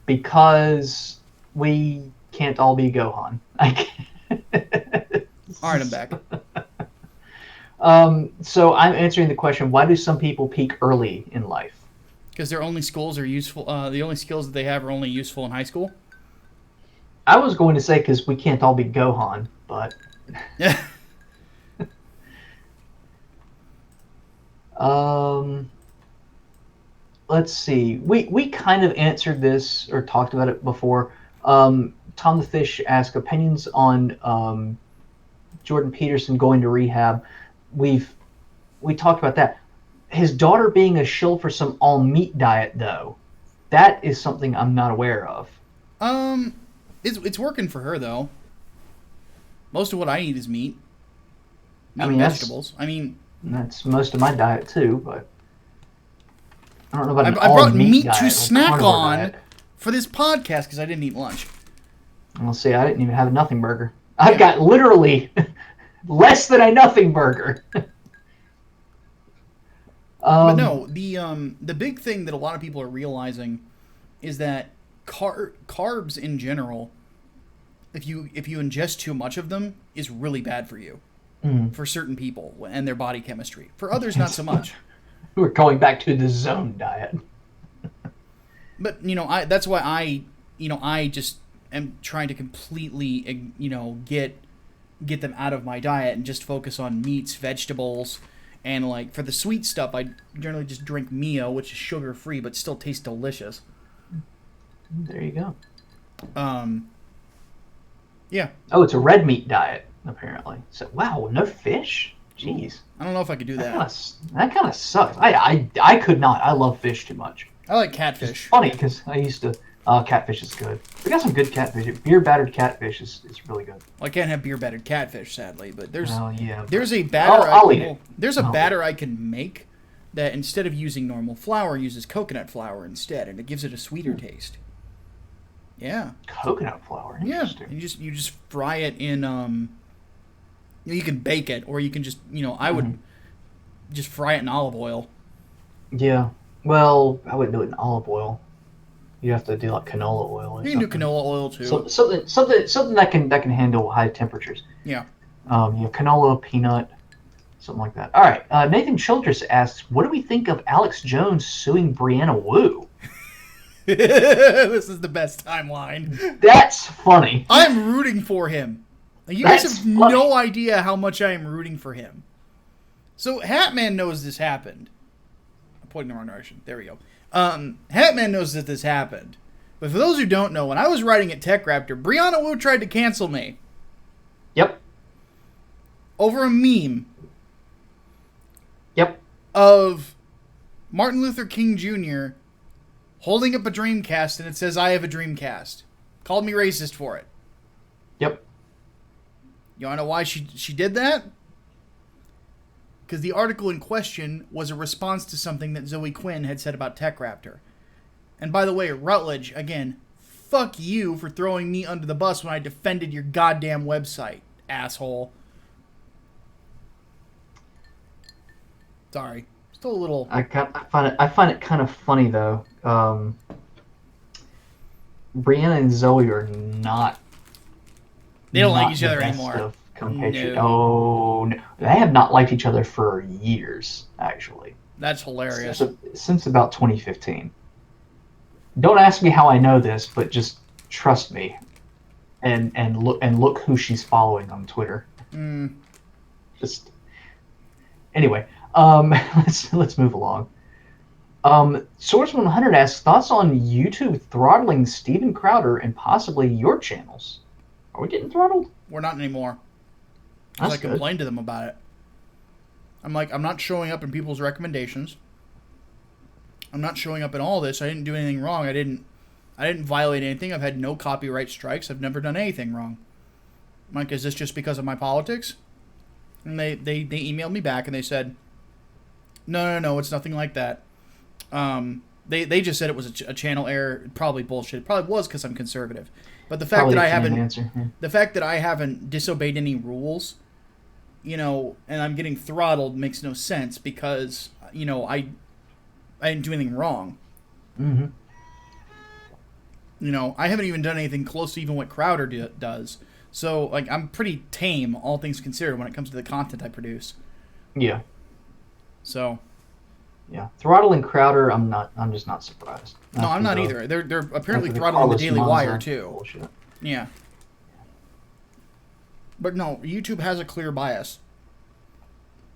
because we can't all be Gohan. All right, I'm back. So I'm answering the question: why do some people peak early in life? Because their only schools are useful. The only skills that they have are only useful in high school. I was going to say because we can't all be Gohan, but Yeah. Let's see. We kind of answered this or talked about it before. Tom the Fish asked opinions on Jordan Peterson going to rehab. We talked about that. His daughter being a shill for some all meat diet, though, that is something I'm not aware of. It's working for her though. Most of what I eat is meat. I mean, vegetables. That's most of my diet too, but I don't know about I brought meat diet, to snack on diet. for this podcast because I didn't eat lunch. We'll see. I didn't even have a Nothingburger. I've got literally less than a Nothingburger. But no, the big thing that a lot of people are realizing is that carbs in general, if you ingest too much of them, is really bad for you. For certain people and their body chemistry. For others, not so much. We're going back to the zone diet. But that's why I just am trying to completely get them out of my diet and just focus on meats, vegetables, and like for the sweet stuff, I generally just drink Mio, which is sugar free but still tastes delicious. There you go. Yeah. Oh, it's a red meat diet. Apparently. So wow, no fish? Jeez. I don't know if I could do that. That kind of sucks. I could not. I love fish too much. I like catfish. It's funny because I used to. Catfish is good. We got some good catfish. Beer battered catfish is really good. Well, I can't have beer battered catfish, sadly, but there's a batter. I'll eat it. There's a batter I can make that instead of using normal flour uses coconut flour instead, and it gives it a sweeter taste. Yeah. Coconut flour. Interesting. Yeah. You just fry it in You can bake it, or you can just, I would just fry it in olive oil. Yeah. Well, I wouldn't do it in olive oil. You have to do like canola oil. You can do canola oil too. Something that can handle high temperatures. Yeah. Canola, peanut, something like that. All right. Nathan Childress asks, "What do we think of Alex Jones suing Brianna Wu?" This is the best timeline. That's funny. I'm rooting for him. You guys have no idea how much I am rooting for him. So Hatman knows this happened. I'm pointing in the wrong direction. There we go. Hatman knows that this happened. But for those who don't know, when I was writing at Tech Raptor, Brianna Wu tried to cancel me. Yep. Over a meme. Yep. Of Martin Luther King Jr. holding up a Dreamcast and it says, "I have a Dreamcast." Called me racist for it. Yep. You want to know why she did that? Because the article in question was a response to something that Zoe Quinn had said about Tech Raptor. And by the way, Rutledge, again, fuck you for throwing me under the bus when I defended your goddamn website, asshole. Sorry. Still a little... I find it kind of funny, though. Brianna and Zoe are not... They don't like each other anymore. No. Oh, no. They have not liked each other for years, actually. That's hilarious. Since about 2015. Don't ask me how I know this, but just trust me, and look who she's following on Twitter. Just anyway, let's move along. Source 100 asks, thoughts on YouTube throttling Steven Crowder and possibly your channels. Are we getting throttled? We're not anymore. Because I complained to them about it. I'm like, I'm not showing up in people's recommendations. I'm not showing up in all this. I didn't do anything wrong. I didn't violate anything. I've had no copyright strikes. I've never done anything wrong. I'm like, is this just because of my politics? And they emailed me back and they said, no, it's nothing like that. They just said it was a channel error. Probably bullshit. It probably was because I'm conservative. But the fact the fact that I haven't disobeyed any rules, and I'm getting throttled makes no sense because I didn't do anything wrong. Mm-hmm. I haven't even done anything close to even what Crowder does. So, like, I'm pretty tame, all things considered, when it comes to the content I produce. Yeah. So. Yeah, throttling Crowder, I'm just not surprised. No, I'm not either. They're apparently throttling the Daily Wire too. Bullshit. Yeah. But no, YouTube has a clear bias,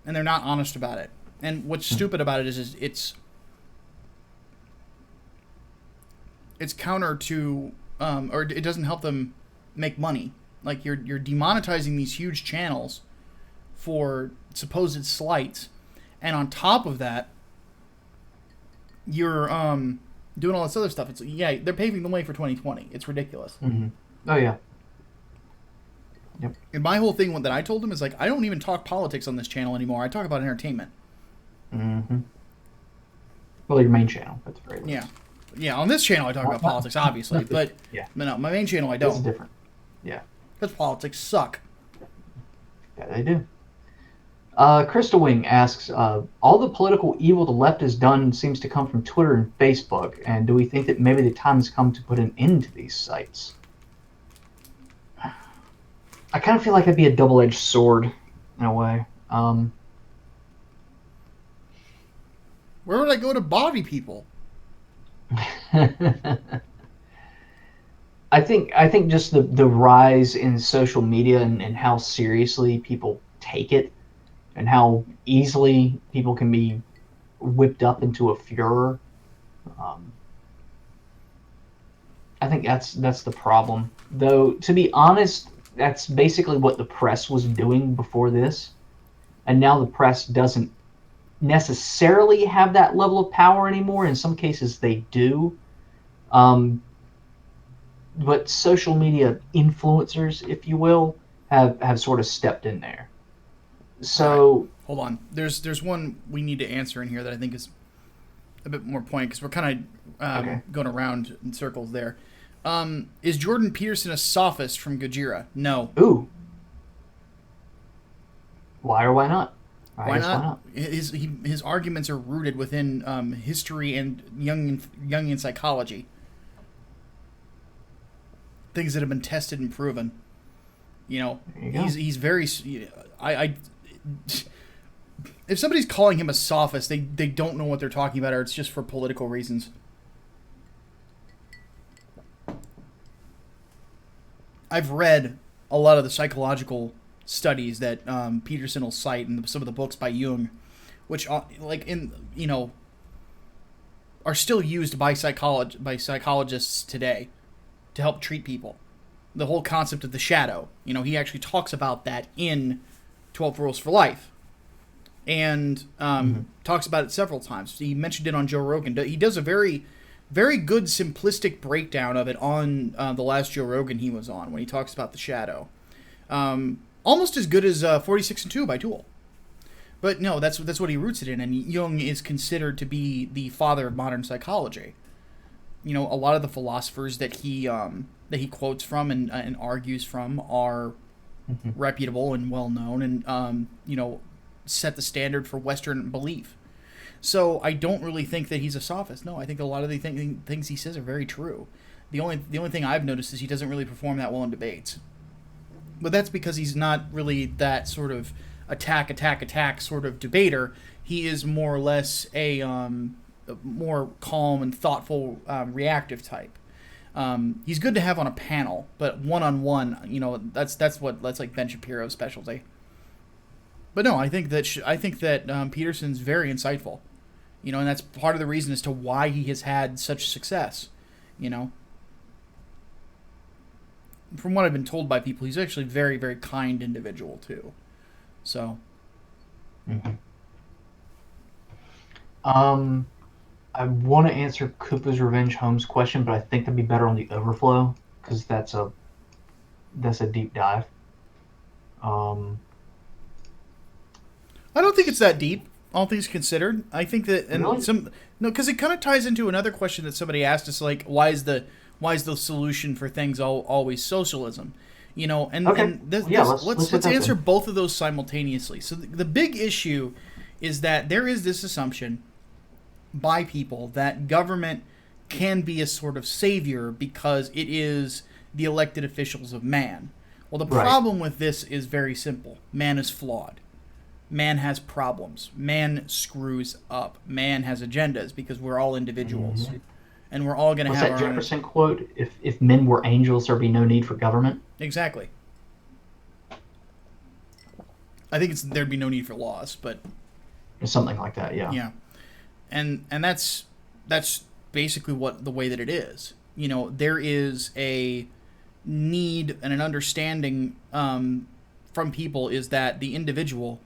and they're not honest about it. And what's stupid about it is it's counter to, or it doesn't help them make money. Like you're demonetizing these huge channels for supposed slights, and on top of that, you're doing all this other stuff. It's they're paving the way for 2020. It's ridiculous. Mm-hmm. Oh yeah. Yep. And my whole thing that I told him is like, I don't even talk politics on this channel anymore. I talk about entertainment. Mm-hmm. Well, your main channel. That's very yeah. Yeah, on this channel I talk about politics, obviously, but no, my main channel I don't. It's different. Yeah. Because politics suck. Yeah, they do. Crystal Wing asks, all the political evil the left has done seems to come from Twitter and Facebook, and do we think that maybe the time has come to put an end to these sites? I kind of feel like it'd be a double-edged sword, in a way. Where would I go to body people? I think just the rise in social media and how seriously people take it, and how easily people can be whipped up into a furor. I think that's the problem. Though, to be honest, that's basically what the press was doing before this. And now the press doesn't necessarily have that level of power anymore. In some cases they do. But social media influencers, if you will, have sort of stepped in there. So right. Hold on. There's one we need to answer in here that I think is a bit more poignant because we're kind of going around in circles there. Is Jordan Peterson a sophist from Gojira? No. Ooh. Why or why not? Why not? His arguments are rooted within history and Jungian psychology. Things that have been tested and proven. He's very. If somebody's calling him a sophist, they don't know what they're talking about, or it's just for political reasons. I've read a lot of the psychological studies that Peterson will cite in some of the books by Jung, which are still used by psychologists today to help treat people. The whole concept of the shadow. He actually talks about that in 12 Rules for Life. And talks about it several times. He mentioned it on Joe Rogan. He does a very, very good simplistic breakdown of it on the last Joe Rogan he was on when he talks about the shadow. Almost as good as 46 and 2 by Tool. But no, that's what he roots it in. And Jung is considered to be the father of modern psychology. A lot of the philosophers that he quotes from and argues from are reputable and well known, and set the standard for Western belief. So I don't really think that he's a sophist. No, I think a lot of the things he says are very true. The only thing I've noticed is he doesn't really perform that well in debates. But that's because he's not really that sort of attack sort of debater. He is more or less a more calm and thoughtful, reactive type. He's good to have on a panel, but one-on-one, that's like Ben Shapiro's specialty. But no, I think that Peterson's very insightful, and that's part of the reason as to why he has had such success. From what I've been told by people, he's actually a very, very kind individual too. So. Mm-hmm. I want to answer Koopa's Revenge Home's question, but I think that'd be better on the overflow because that's a deep dive. I don't think it's that deep, all things considered. I think that, and Really? no, because it kind of ties into another question that somebody asked us, like, why is the solution for things always socialism? You know, Okay. and Let's hit let's that answer then. both of those simultaneously. So the big issue is that there is this assumption by people that government can be a sort of savior because it is the elected officials of man. Well, the Right. problem with this is very simple. Man is flawed. Man has problems. Man screws up. Man has agendas because we're all individuals. Mm-hmm. And we're all going to What's have that our own. Jefferson quote? If men were angels, there'd be no need for government. Exactly. I think there'd be no need for laws, but Or something like that. Yeah. yeah. And that's basically what the way that it is. You know, there is a need and an understanding from people is that the individual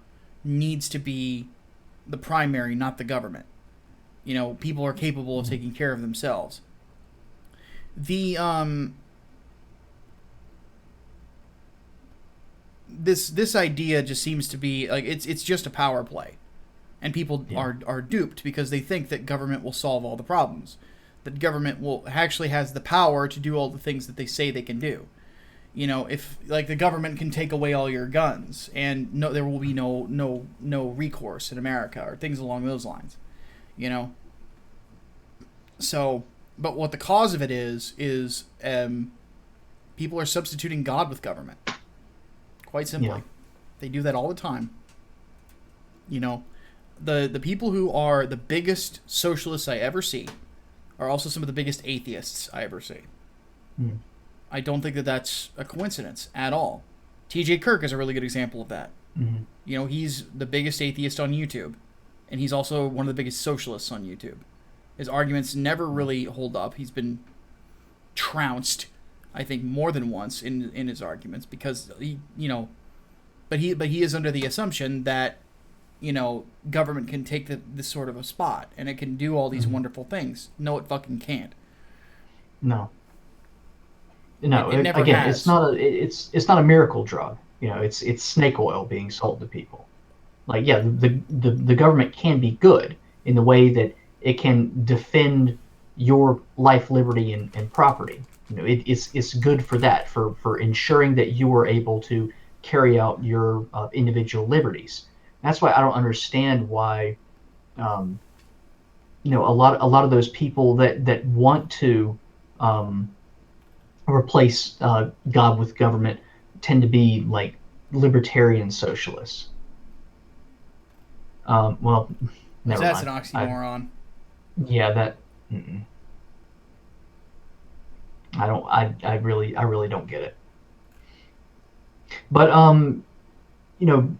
needs to be the primary, not the government. You know, people are capable of taking care of themselves. The this idea just seems to be like it's just a power play, and people Yeah. are duped because they think that government will solve all the problems, that government will actually has the power to do all the things that they say they can do. You know, if like the government can take away all your guns and no, there will be no recourse in America or things along those lines. You know, so but what the cause of it is people are substituting God with government. Quite simply, Yeah. they do that all the time. You know, the people who are the biggest socialists I ever see are also some of the biggest atheists I ever see. Mm. I don't think that that's a coincidence at all. T.J. Kirk is a really good example of that. Mm-hmm. You know, he's the biggest atheist on YouTube, and he's also one of the biggest socialists on YouTube. His arguments never really hold up. He's been trounced, I think, more than once in his arguments because he, you know, but he is under the assumption that, you know, government can take this sort of a spot and it can do all these wonderful things. No, it fucking can't. No. No. It never Again, has. it's not a miracle drug. You know, it's snake oil being sold to people. Like, yeah, the government can be good in the way that it can defend your life, liberty, and property. You know, it's good for that, for ensuring that you are able to carry out your individual liberties. That's why I don't understand why, um, you know, a lot of those people that want to um, replace God with government tend to be like libertarian socialists. Well, never That's an mind. oxymoron. Yeah, that. Mm-mm. I don't. I really don't get it. But you know,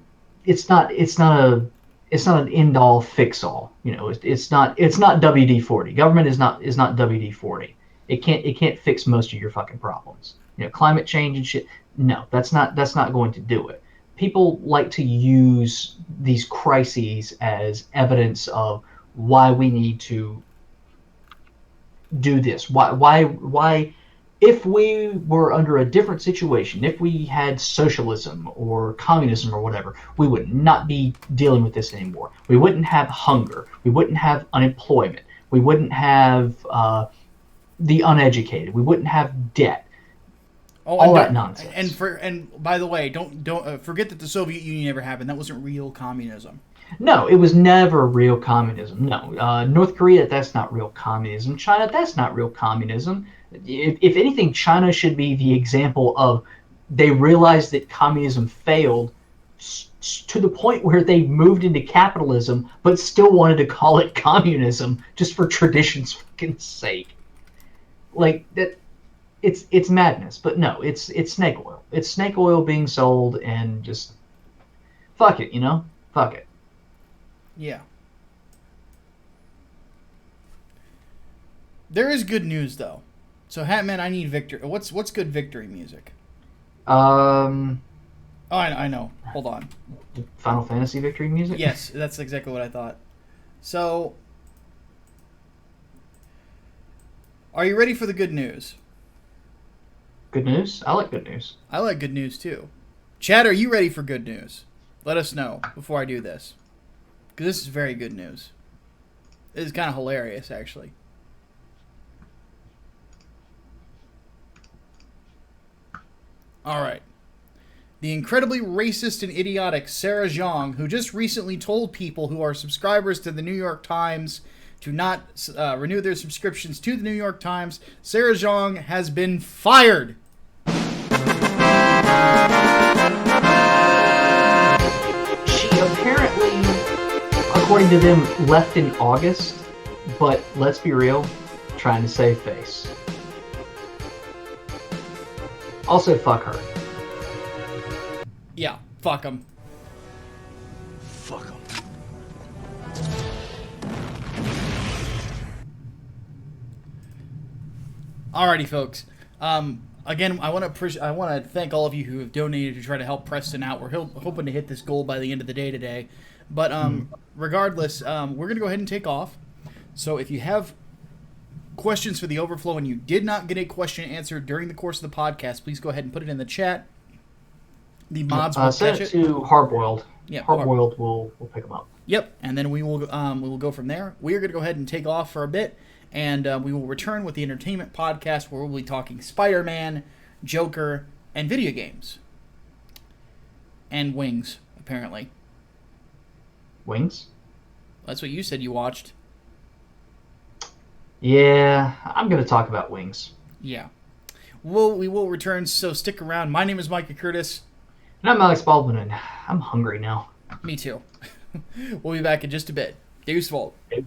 it's not an end all fix all. You know, it's not WD-40. Government is not WD-40. It can't fix most of your fucking problems. You know, climate change and shit. No, that's not going to do it. People like to use these crises as evidence of why we need to do this. Why if we were under a different situation, if we had socialism or communism or whatever, we would not be dealing with this anymore. We wouldn't have hunger. We wouldn't have unemployment. We wouldn't have the uneducated. We wouldn't have debt. Oh, All that nonsense. and by the way, don't forget that the Soviet Union never happened. That wasn't real communism. No, it was never real communism. No, North Korea, that's not real communism. China, that's not real communism. If anything, China should be the example of they realized that communism failed to the point where they moved into capitalism, but still wanted to call it communism just for tradition's fucking sake. Like that, it's madness. But no, it's snake oil. It's snake oil being sold, and just fuck it, you know, fuck it. Yeah. There is good news though. So Hatman, I need victory. What's good victory music? Um, Oh, I know. Hold on. Final Fantasy victory music. Yes, that's exactly what I thought. So Are you ready for the good news? Good news? I like good news. I like good news too. Chad, are you ready for good news? Let us know before I do this. Because this is very good news. It is kind of hilarious, actually. Alright. The incredibly racist and idiotic Sarah Zhang, who just recently told people who are subscribers to the New York Times to not renew their subscriptions to the New York Times, Sarah Zhang has been fired. She apparently, according to them, left in August, but let's be real, trying to save face. Also, fuck her. Yeah, fuck them. Fuck them. Alrighty, folks. Again, I want to thank all of you who have donated to try to help Preston out. We're hoping to hit this goal by the end of the day today. But regardless, we're going to go ahead and take off. So if you have questions for the overflow and you did not get a question answered during the course of the podcast, please go ahead and put it in the chat. The mods will send catch it to Hardboiled. Yeah, Hardboiled will pick them up. Yep, and then we will go from there. We are going to go ahead and take off for a bit, and we will return with the entertainment podcast where we'll be talking Spider-Man, Joker, and video games. And Wings, apparently. Wings? That's what you said you watched. Yeah, I'm going to talk about Wings. Yeah. We will return, so stick around. My name is Micah Curtis. And I'm Alex Baldwin, and I'm hungry now. Me too. We'll be back in just a bit. Deuce Volt. Deuce.